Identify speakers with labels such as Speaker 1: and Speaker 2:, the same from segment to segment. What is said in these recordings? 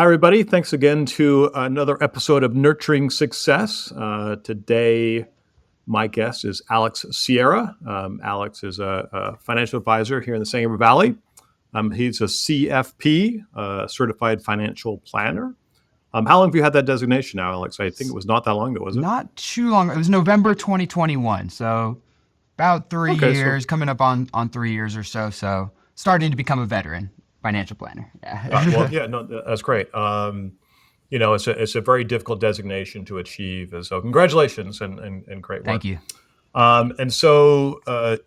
Speaker 1: Hi, everybody. Thanks again to another episode of Nurturing Success. Today, my guest is Alex Sierra. Alex is a financial advisor here in the San Gabriel Valley. He's a CFP, Certified Financial Planner. How long have you had that designation now, Alex? I think it was not that long ago, was it?
Speaker 2: Not too long. It was November 2021. So about three
Speaker 1: Okay, so
Speaker 2: years, coming up on 3 years or so. So starting to become a veteran financial planner.
Speaker 1: well,
Speaker 2: Yeah.
Speaker 1: yeah, no, that's great. It's a very difficult designation to achieve, and so congratulations and great
Speaker 2: Thank
Speaker 1: work.
Speaker 2: you.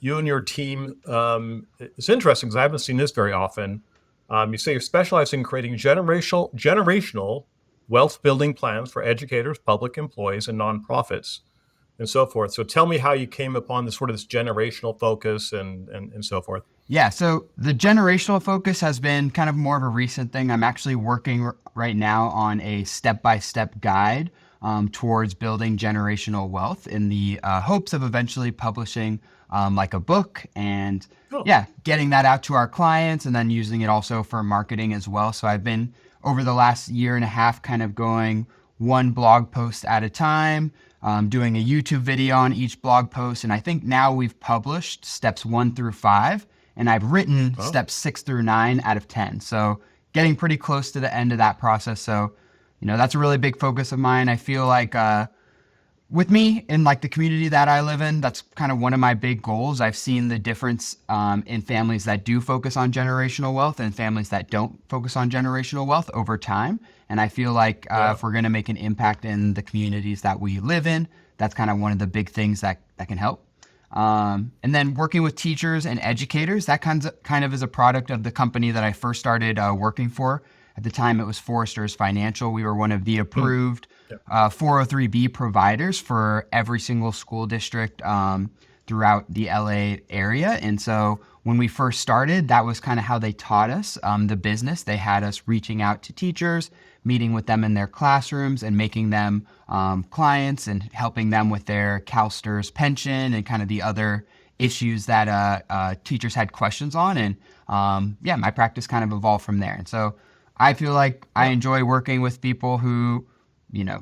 Speaker 1: You and your team, it's interesting because I haven't seen this very often. You say you're specializing in creating generational wealth building plans for educators, public employees, and nonprofits, and so forth. So tell me how you came upon this generational focus and so forth.
Speaker 2: Yeah, so the generational focus has been kind of more of a recent thing. I'm actually working right now on a step-by-step guide towards building generational wealth in the hopes of eventually publishing like a book and
Speaker 1: Oh,
Speaker 2: yeah, getting that out to our clients and then using it also for marketing as well. So I've been over the last year and a half kind of going one blog post at a time, doing a YouTube video on each blog post. And I think now we've published steps 1 through 5 and I've written
Speaker 1: oh,
Speaker 2: steps 6 through 9 out of 10. So getting pretty close to the end of that process. So, that's a really big focus of mine. I feel like with me in like the community that I live in, that's kind of one of my big goals. I've seen the difference in families that do focus on generational wealth and families that don't focus on generational wealth over time. And I feel like
Speaker 1: yeah,
Speaker 2: if we're going to make an impact in the communities that we live in, that's kind of one of the big things that can help. And then working with teachers and educators, that kind of is a product of the company that I first started working for. At the time, it was Forrester's Financial. We were one of the
Speaker 1: hmm,
Speaker 2: approved
Speaker 1: yeah,
Speaker 2: 403B providers for every single school district throughout the LA area. And so when we first started, that was kind of how they taught us the business. They had us reaching out to teachers, meeting with them in their classrooms and making them clients and helping them with their CalSTRS pension and kind of the other issues that teachers had questions on. And yeah, my practice kind of evolved from there. And so I feel like I
Speaker 1: yeah.
Speaker 2: enjoy working with people who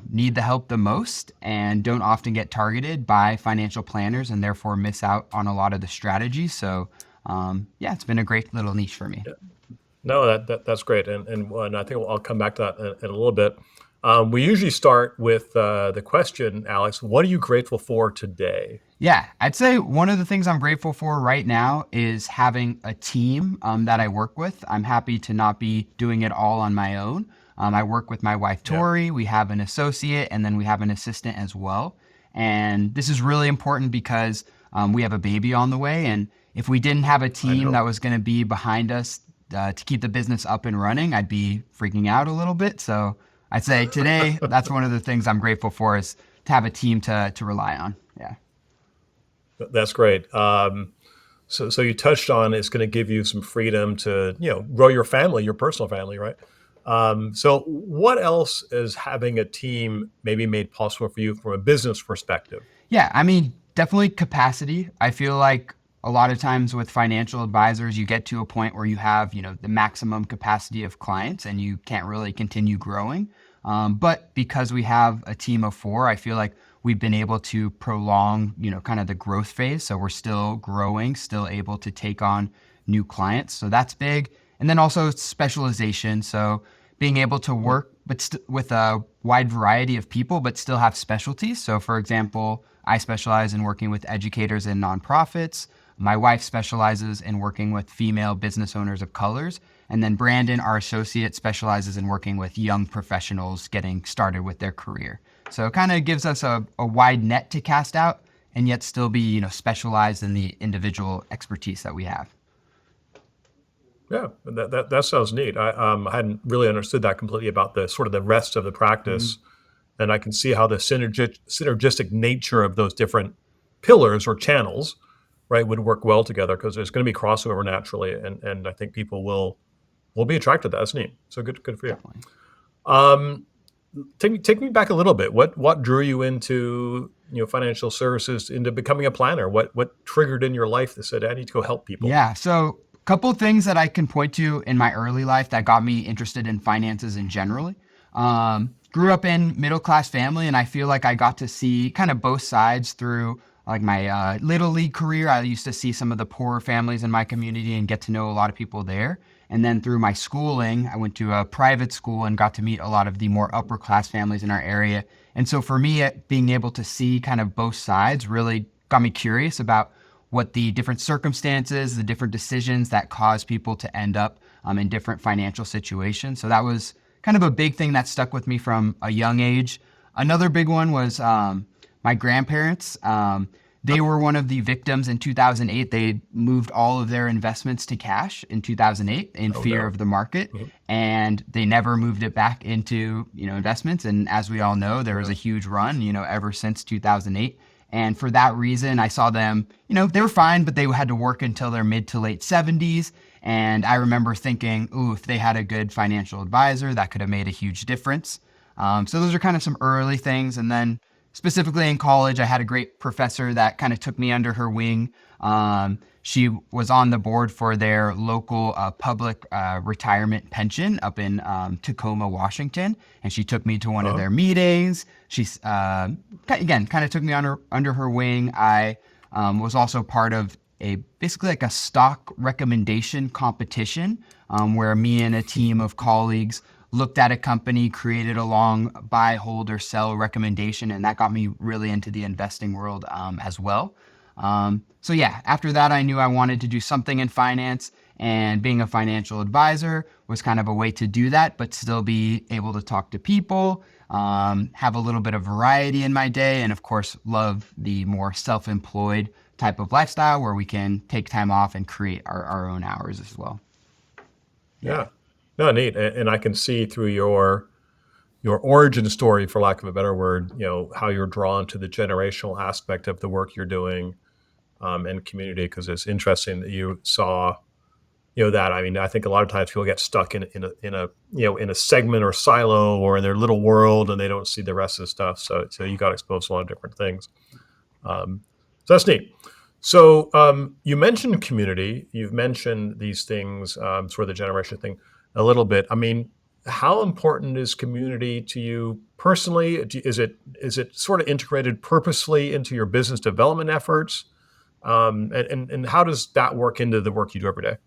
Speaker 2: need the help the most and don't often get targeted by financial planners and therefore miss out on a lot of the strategies. So, yeah, it's been a great little niche for me.
Speaker 1: No, that's great, and I think I'll come back to that in a little bit. We usually start with the question, Alex. What are you grateful for today?
Speaker 2: Yeah, I'd say one of the things I'm grateful for right now is having a team that I work with. I'm happy to not be doing it all on my own. I work with my wife,
Speaker 1: Yeah,
Speaker 2: Tori. We have an associate and then we have an assistant as well. And this is really important because we have a baby on the way. And if we didn't have a
Speaker 1: I
Speaker 2: team that
Speaker 1: know.
Speaker 2: was going to be behind us to keep the business up and running, I'd be freaking out a little bit. So I'd say today, that's one of the things I'm grateful for is to have a team to rely on. Yeah.
Speaker 1: That's great. So you touched on it's going to give you some freedom to grow your family, your personal family, right? So what else is having a team maybe made possible for you from a business perspective?
Speaker 2: Yeah, I mean, definitely capacity. I feel like a lot of times with financial advisors, you get to a point where you have, the maximum capacity of clients and you can't really continue growing. But because we have a team of four, I feel like we've been able to prolong, kind of the growth phase. So we're still growing, still able to take on new clients. So that's big. And then also specialization. So being able to
Speaker 1: Mm,
Speaker 2: work with a wide variety of people, but still have specialties. So, for example, I specialize in working with educators and nonprofits. My wife specializes in working with female business owners of colors. And then Brandon, our associate, specializes in working with young professionals getting started with their career. So it kind of gives us a wide net to cast out and yet still be, specialized in the individual expertise that we have.
Speaker 1: yeah, that sounds neat. I hadn't really understood that completely about the sort of the rest of the
Speaker 2: Mhm.
Speaker 1: practice, and I can see how the synergistic nature of those different pillars or channels, right, would work well together because there's going to be crossover naturally, and I think people will be attracted to that. That's neat. So good for you.
Speaker 2: Definitely.
Speaker 1: Um, take me back a little bit. What drew you into financial services, into becoming a planner? What triggered in your life that said I need to go help people?
Speaker 2: Yeah. So Couple things that I can point to in my early life that got me interested in finances in general. Grew up in middle class family, and I feel like I got to see kind of both sides through like my little league career. I used to see some of the poorer families in my community and get to know a lot of people there. And then through my schooling, I went to a private school and got to meet a lot of the more upper class families in our area. And so for me, being able to see kind of both sides really got me curious about what the different circumstances, the different decisions that cause people to end up in different financial situations. So that was kind of a big thing that stuck with me from a young age. Another big one was my grandparents. They were one of the victims in 2008. They moved all of their investments to cash in 2008 in
Speaker 1: Oh
Speaker 2: fear
Speaker 1: no.
Speaker 2: of the market,
Speaker 1: Mhm.
Speaker 2: and they never moved it back into investments. And as we all know, there was a
Speaker 1: Yeah.
Speaker 2: huge run ever since 2008. And for that reason, I saw them, they were fine, but they had to work until their mid to late 70s. And I remember thinking, ooh, if they had a good financial advisor, that could have made a huge difference. So those are kind of some early things. And then specifically in college, I had a great professor that kind of took me under her wing. She was on the board for their local public retirement pension up in Tacoma, Washington, and she took me to one of
Speaker 1: Uh-huh.
Speaker 2: their meetings. She's again kind of took me under her wing. I was also part of a basically like a stock recommendation competition where me and a team of colleagues looked at a company, created a long buy, hold, or sell recommendation, and that got me really into the investing world as well. So yeah, after that, I knew I wanted to do something in finance, and being a financial advisor was kind of a way to do that, but still be able to talk to people, have a little bit of variety in my day, and of course, love the more self-employed type of lifestyle where we can take time off and create our own hours as well. Yeah.
Speaker 1: Yeah. No, neat. And I can see through your origin story, for lack of a better word, how you're drawn to the generational aspect of the work you're doing and community, because it's interesting that you saw, that. I mean, I think a lot of times people get stuck in a segment or silo or in their little world, and they don't see the rest of the stuff. So you got exposed to a lot of different things. So that's neat. So you mentioned community. You've mentioned these things, sort of the generation thing, a little bit. I mean, how important is community to you personally? Is it sort of integrated purposely into your business development efforts? And how does that work into the work you do every day?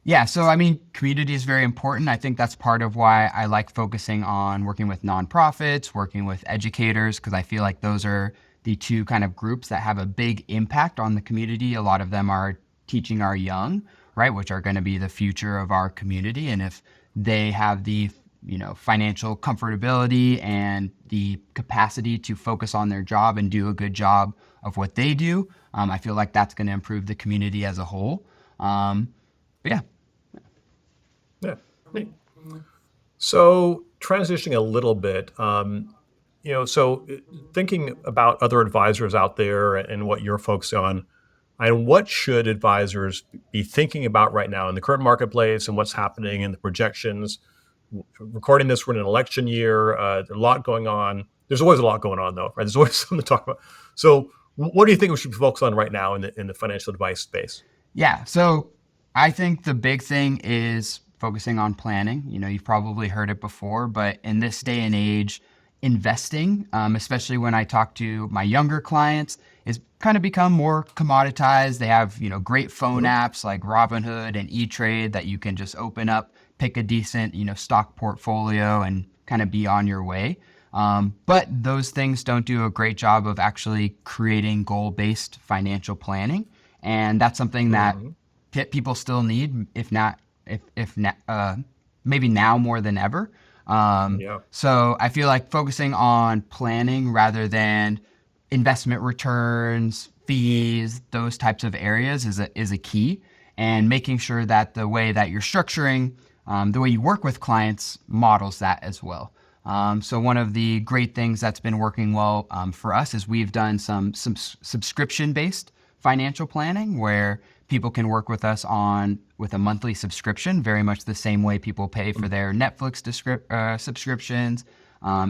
Speaker 2: Yeah, so I mean, community is very important. I think that's part of why I like focusing on working with nonprofits, working with educators, because I feel like those are the two kind of groups that have a big impact on the community. A lot of them are teaching our young, right, which are going to be the future of our community. And if they have the financial comfortability and the capacity to focus on their job and do a good job of what they do, I feel like that's going to improve the community as a whole. But yeah.
Speaker 1: Yeah, neat. So transitioning a little bit, thinking about other advisors out there and what you're focused on, and what should advisors be thinking about right now in the current marketplace and what's happening in the projections? Recording this, we're in an election year. There's a lot going on. There's always a lot going on, though, right? There's always something to talk about. So, what do you think we should be focused on right now in the financial advice space?
Speaker 2: Yeah. So I think the big thing is focusing on planning. You've probably heard it before, but in this day and age, investing, especially when I talk to my younger clients, is kind of become more commoditized. They have, great phone
Speaker 1: Mhm.
Speaker 2: apps like Robinhood and E-Trade that you can just open up, pick a decent, stock portfolio and kind of be on your way. But those things don't do a great job of actually creating goal-based financial planning. And that's something that
Speaker 1: Mhm.
Speaker 2: people still need, if not, if maybe now more than ever.
Speaker 1: Yeah.
Speaker 2: So I feel like focusing on planning rather than investment returns, fees, those types of areas is a key, and making sure that the way that you're structuring, the way you work with clients models that as well. So one of the great things that's been working well for us is we've done some subscription-based financial planning where people can work with us on with a monthly subscription, very much the same way people pay for their Netflix subscriptions,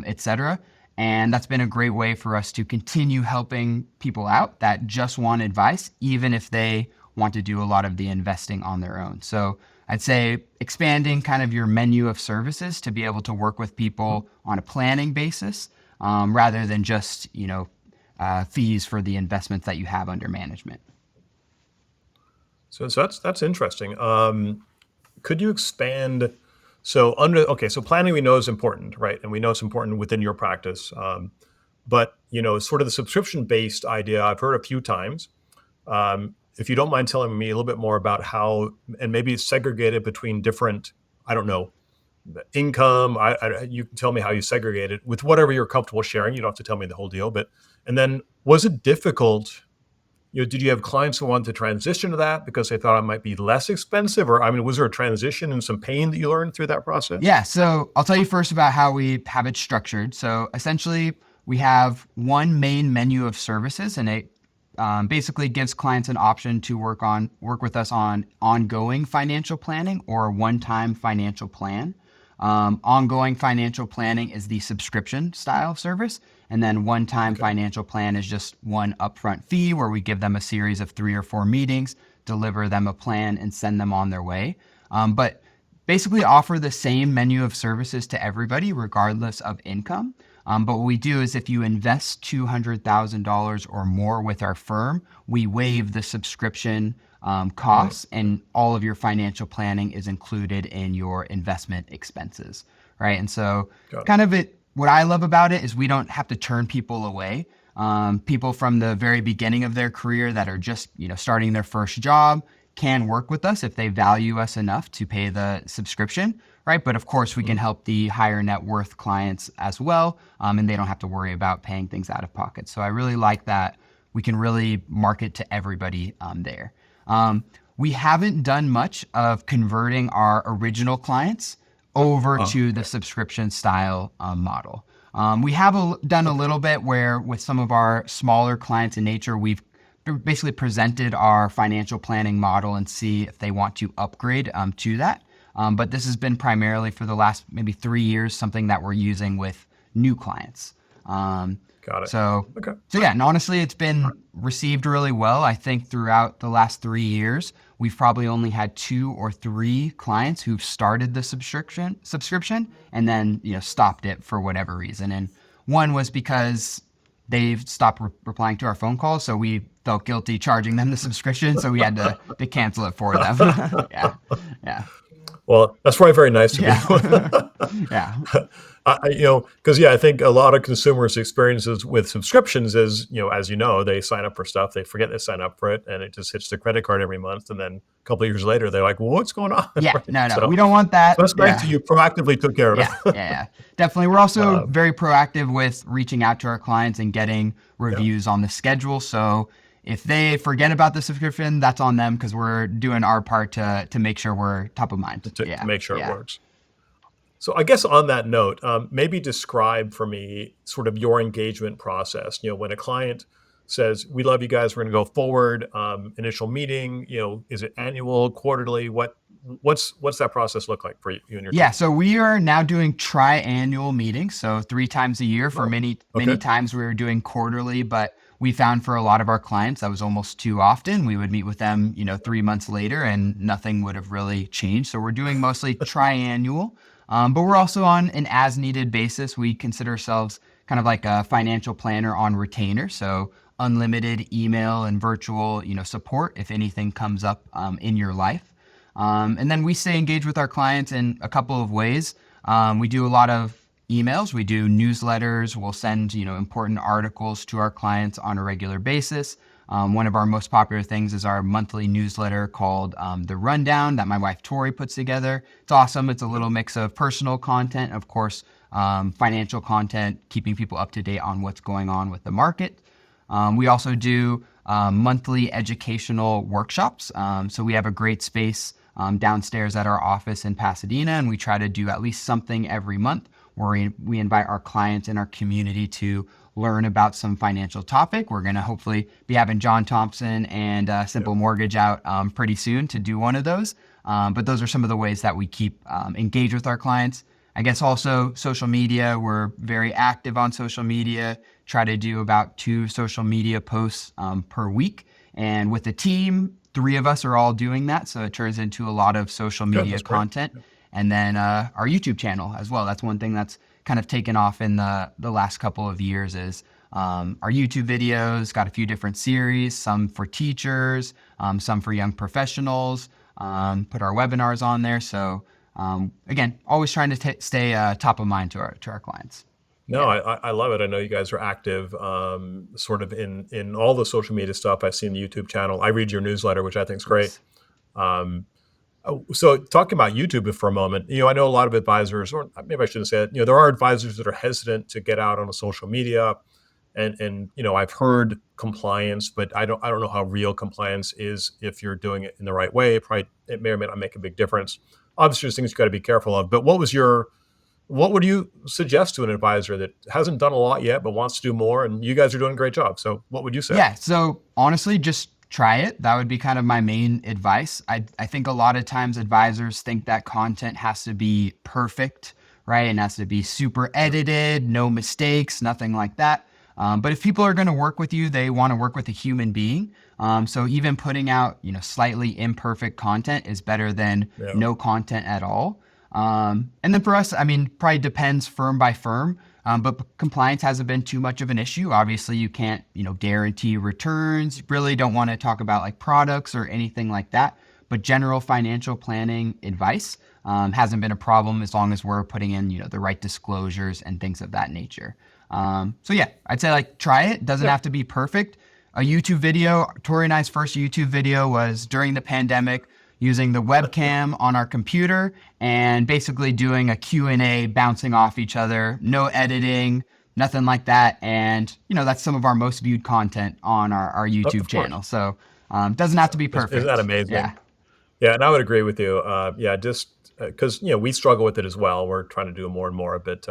Speaker 2: etc. And that's been a great way for us to continue helping people out that just want advice, even if they want to do a lot of the investing on their own. So I'd say expanding kind of your menu of services to be able to work with people on a planning basis, rather than just, fees for the investments that you have under management.
Speaker 1: So that's interesting. Could you expand? So planning we know is important, right? And we know it's important within your practice. But sort of the subscription-based idea I've heard a few times. If you don't mind telling me a little bit more about how, and maybe segregate it between different, I don't know, income. You can tell me how you segregate it with whatever you're comfortable sharing. You don't have to tell me the whole deal, and then was it difficult? Did you have clients who wanted to transition to that because they thought it might be less expensive? Or, I mean, was there a transition and some pain that you learned through that process?
Speaker 2: Yeah, so I'll tell you first about how we have it structured. So essentially, we have one main menu of services, and it basically gives clients an option to work with us on ongoing financial planning or a one-time financial plan. Ongoing financial planning is the subscription style service. And then one-time financial plan is just one upfront fee where we give them a series of 3 or 4 meetings, deliver them a plan, and send them on their way. But basically offer the same menu of services to everybody, regardless of income. But what we do is if you invest $200,000 or more with our firm, we waive the subscription costs, and all of your financial planning is included in your investment expenses, right? And so what I love about it is we don't have to turn people away. People from the very beginning of their career that are just, starting their first job can work with us if they value us enough to pay the subscription, right? But of course, we can help the higher net worth clients as well, and they don't have to worry about paying things out of pocket. So I really like that we can really market to everybody there. We haven't done much of converting our original clients over to the subscription style model. We have done a little bit where with some of our smaller clients in nature, we've basically presented our financial planning model and see if they want to upgrade to that. But this has been primarily for the last maybe 3 years, something that we're using with new clients.
Speaker 1: Got it.
Speaker 2: So yeah, and honestly, it's been received really well. I think throughout the last 3 years, we've probably only had 2 or 3 clients who've started the subscription and then stopped it for whatever reason. And one was because they've stopped replying to our phone calls, so we felt guilty charging them the subscription, so we had to cancel it for them. Yeah.
Speaker 1: Well, that's probably very nice to
Speaker 2: me. Yeah.
Speaker 1: Because I think a lot of consumers' experiences with subscriptions is, as they sign up for stuff, they forget they sign up for it, and it just hits the credit card every month, and then a couple of years later, they're like, "Well, what's going on?"
Speaker 2: Yeah,
Speaker 1: right?
Speaker 2: No, we don't want that.
Speaker 1: So that's great that you proactively took care of it.
Speaker 2: Yeah, definitely. We're also very proactive with reaching out to our clients and getting reviews on the schedule. So if they forget about the subscription, that's on them because we're doing our part to make sure we're top of mind.
Speaker 1: To make sure it works. So I guess on that note, maybe describe for me sort of your engagement process. When a client says, "We love you guys, we're going to go forward," initial meeting, is it annual, quarterly? What's that process look like for you and your team?
Speaker 2: Yeah, so we are now doing tri-annual meetings, so 3 times a year. For many times we were doing quarterly, but we found for a lot of our clients that was almost too often. We would meet with them, 3 months later, and nothing would have really changed. So we're doing mostly tri-annual, but we're also on an as-needed basis. We consider ourselves kind of like a financial planner on retainer, so unlimited email and virtual, support if anything comes up in your life. And then we stay engaged with our clients in a couple of ways. We do a lot of emails, we do newsletters, we'll send, important articles to our clients on a regular basis. One of our most popular things is our monthly newsletter called The Rundown that my wife Tori puts together. It's awesome. It's a little mix of personal content, of course, financial content, keeping people up to date on what's going on with the market. We also do monthly educational workshops. So we have a great space downstairs at our office in Pasadena, and we try to do at least something every month where we invite our clients in our community to learn about some financial topic. We're going to hopefully be having John Thompson and Simple Mortgage out pretty soon to do one of those. But those are some of the ways that we keep engaged with our clients. I guess also social media, we're very active on social media, try to do about 2 social media posts per week. And with the team, three of us are all doing that. So it turns into a lot of social
Speaker 1: Good.
Speaker 2: media
Speaker 1: That's great.
Speaker 2: content. And then our YouTube channel as well. That's one thing that's kind of taken off in the last couple of years is our YouTube videos, got a few different series, some for teachers, some for young professionals, put our webinars on there. So again, always trying to stay top of mind to our clients.
Speaker 1: No, I love it. I know you guys are active, sort of in all the social media stuff. I've seen the YouTube channel. I read your newsletter, which I think is great.
Speaker 2: Nice.
Speaker 1: So talking about YouTube for a moment, I know a lot of advisors, or maybe I shouldn't say it, there are advisors that are hesitant to get out on social media. And I've heard compliance, but I don't know how real compliance is if you're doing it in the right way. It may or may not make a big difference. Obviously, there's things you got to be careful of. But what would you suggest to an advisor that hasn't done a lot yet but wants to do more? And you guys are doing a great job. So what would you say?
Speaker 2: Yeah. So honestly, just try it. That would be kind of my main advice. I think a lot of times advisors think that content has to be perfect, right? And has to be super edited, no mistakes, nothing like that. But if people are going to work with you, they want to work with a human being. So even putting out, slightly imperfect content is better than
Speaker 1: Yeah.
Speaker 2: no content at all. And then for us, probably depends firm by firm. But compliance hasn't been too much of an issue. Obviously, you can't, guarantee returns. You really don't want to talk about like products or anything like that. But general financial planning advice hasn't been a problem as long as we're putting in, the right disclosures and things of that nature. So yeah, I'd say like try it. Doesn't have to be perfect. A YouTube video, Tori and I's first YouTube video was during the pandemic, using the webcam on our computer and basically doing a Q&A, bouncing off each other, no editing, nothing like that. And, that's some of our most viewed content on our YouTube
Speaker 1: Of course.
Speaker 2: channel. So doesn't have to be perfect.
Speaker 1: Isn't that amazing?
Speaker 2: Yeah.
Speaker 1: Yeah, and I would agree with you. Yeah, just because we struggle with it as well. We're trying to do more and more, but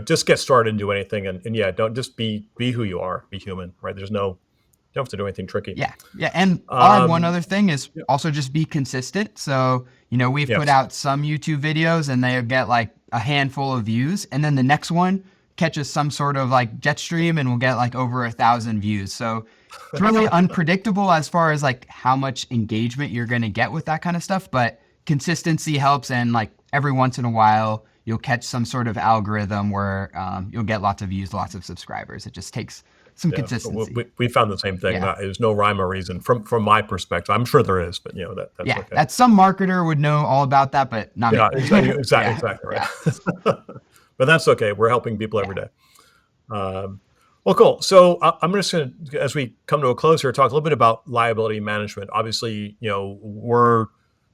Speaker 1: just get started and do anything, and yeah, don't just be who you are, be human, right? You don't have to do anything tricky.
Speaker 2: Yeah. Yeah. And I'll add one
Speaker 1: Um,
Speaker 2: other thing is
Speaker 1: yeah,
Speaker 2: also just be consistent. So, we've put
Speaker 1: yes,
Speaker 2: out some YouTube videos and they'll get like a handful of views. And then the next one catches some sort of like jet stream and will get like over 1,000 views. So it's really unpredictable as far as like how much engagement you're going to get with that kind of stuff. But consistency helps. And like every once in a while, you'll catch some sort of algorithm where you'll get lots of views, lots of subscribers. It just takes some
Speaker 1: yeah.
Speaker 2: consistency.
Speaker 1: We found the same thing.
Speaker 2: Yeah.
Speaker 1: There's no rhyme or reason from my perspective. I'm sure there is, but that's
Speaker 2: Yeah,
Speaker 1: okay.
Speaker 2: that some marketer would know all about that, but not me.
Speaker 1: Yeah, exactly,
Speaker 2: Yeah,
Speaker 1: exactly
Speaker 2: yeah,
Speaker 1: right. But that's okay. We're helping people every
Speaker 2: yeah.
Speaker 1: day. Well, cool. So I'm just going to, as we come to a close here, talk a little bit about liability management. Obviously, we're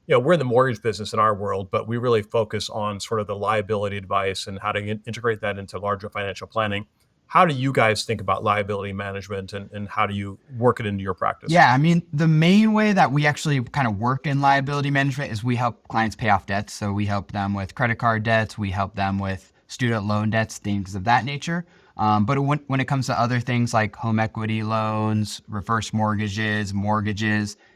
Speaker 1: in the mortgage business in our world, but we really focus on sort of the liability advice and how to integrate that into larger financial planning. How do you guys think about liability management, and how do you work it into your practice?
Speaker 2: Yeah, the main way that we actually kind of work in liability management is we help clients pay off debts. So we help them with credit card debts, we help them with student loan debts, things of that nature. But when it comes to other things like home equity loans, reverse mortgages,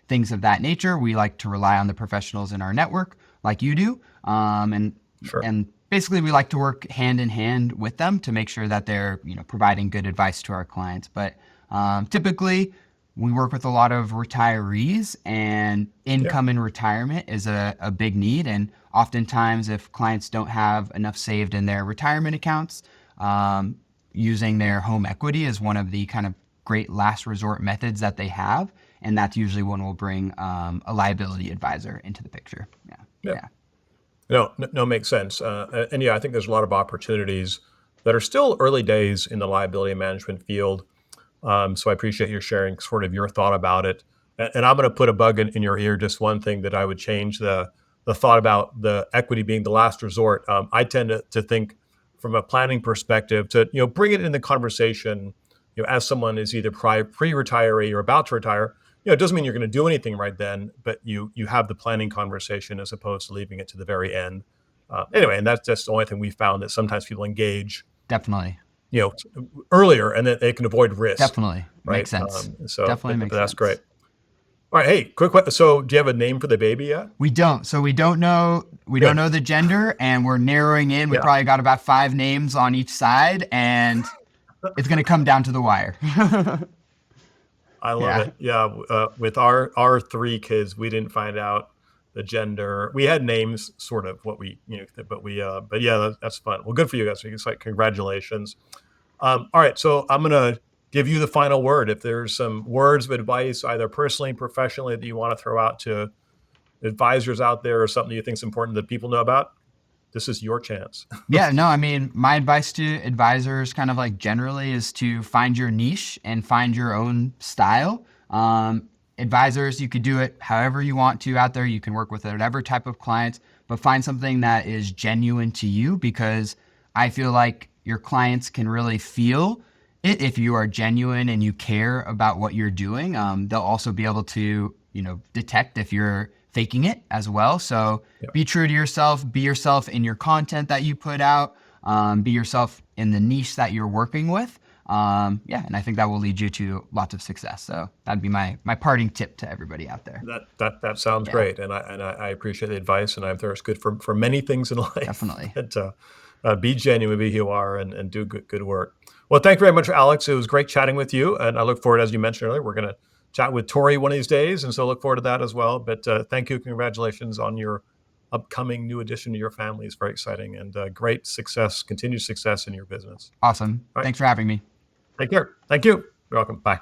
Speaker 2: things of that nature, we like to rely on the professionals in our network, like you do. And
Speaker 1: Sure.
Speaker 2: and basically, we like to work hand in hand with them to make sure that they're providing good advice to our clients. But typically, we work with a lot of retirees, and
Speaker 1: Yeah.
Speaker 2: income in retirement is a big need. And oftentimes, if clients don't have enough saved in their retirement accounts, using their home equity is one of the kind of great last resort methods that they have. And that's usually when we'll bring a liability advisor into the picture. Yeah.
Speaker 1: Yeah.
Speaker 2: Yeah.
Speaker 1: No, makes sense. And yeah, I think there's a lot of opportunities that are still early days in the liability management field. So I appreciate you sharing sort of your thought about it. And I'm going to put a bug in your ear. Just one thing that I would change the thought about the equity being the last resort. I tend to think from a planning perspective to bring it in the conversation. As someone is either pre-retiree or about to retire. It doesn't mean you're going to do anything right then, but you have the planning conversation as opposed to leaving it to the very end. Anyway, and that's just the only thing we found, that sometimes people engage,
Speaker 2: Definitely.
Speaker 1: earlier, and that they can avoid risk,
Speaker 2: Definitely.
Speaker 1: right?
Speaker 2: Makes sense.
Speaker 1: So
Speaker 2: Definitely
Speaker 1: but
Speaker 2: makes
Speaker 1: that's
Speaker 2: sense.
Speaker 1: great. All right, hey, quick question. So, do you have a name for the baby yet?
Speaker 2: We don't. So we don't know
Speaker 1: Good.
Speaker 2: the gender, and we're narrowing in. We
Speaker 1: Yeah.
Speaker 2: probably got about 5 names on each side, and it's gonna come down to the wire.
Speaker 1: I love
Speaker 2: Yeah.
Speaker 1: it. Yeah, with our three kids, we didn't find out the gender. We had names, sort of what we but yeah, that's fun. Well, good for you guys. It's like congratulations. All right, so I'm gonna give you the final word. If there's some words of advice, either personally, professionally, that you want to throw out to advisors out there, or something you think is important that people know about, this is your chance.
Speaker 2: Yeah, no, I mean, my advice to advisors kind of like generally is to find your niche and find your own style. Advisors, you could do it however you want to out there. You can work with whatever type of clients, but find something that is genuine to you, because I feel like your clients can really feel it if you are genuine and you care about what you're doing. They'll also be able to, detect if you're faking it as well. So
Speaker 1: Yeah.
Speaker 2: be true to yourself, be yourself in your content that you put out, be yourself in the niche that you're working with. Yeah, and I think that will lead you to lots of success. So that'd be my parting tip to everybody out there.
Speaker 1: That sounds
Speaker 2: Yeah,
Speaker 1: great, and I appreciate the advice, and I'm sure it's good for many things in life.
Speaker 2: definitely.
Speaker 1: But be genuine, be who you are, and do good work. Well, thank you very much, Alex. It was great chatting with you, and I look forward, as you mentioned earlier, we're going to chat with Tori one of these days, and so look forward to that as well. But thank you, congratulations on your upcoming new addition to your family. It's very exciting, and great success, continued success in your business.
Speaker 2: Awesome.
Speaker 1: All right,
Speaker 2: Thanks for having me.
Speaker 1: take care. Thank you. You're welcome. Bye.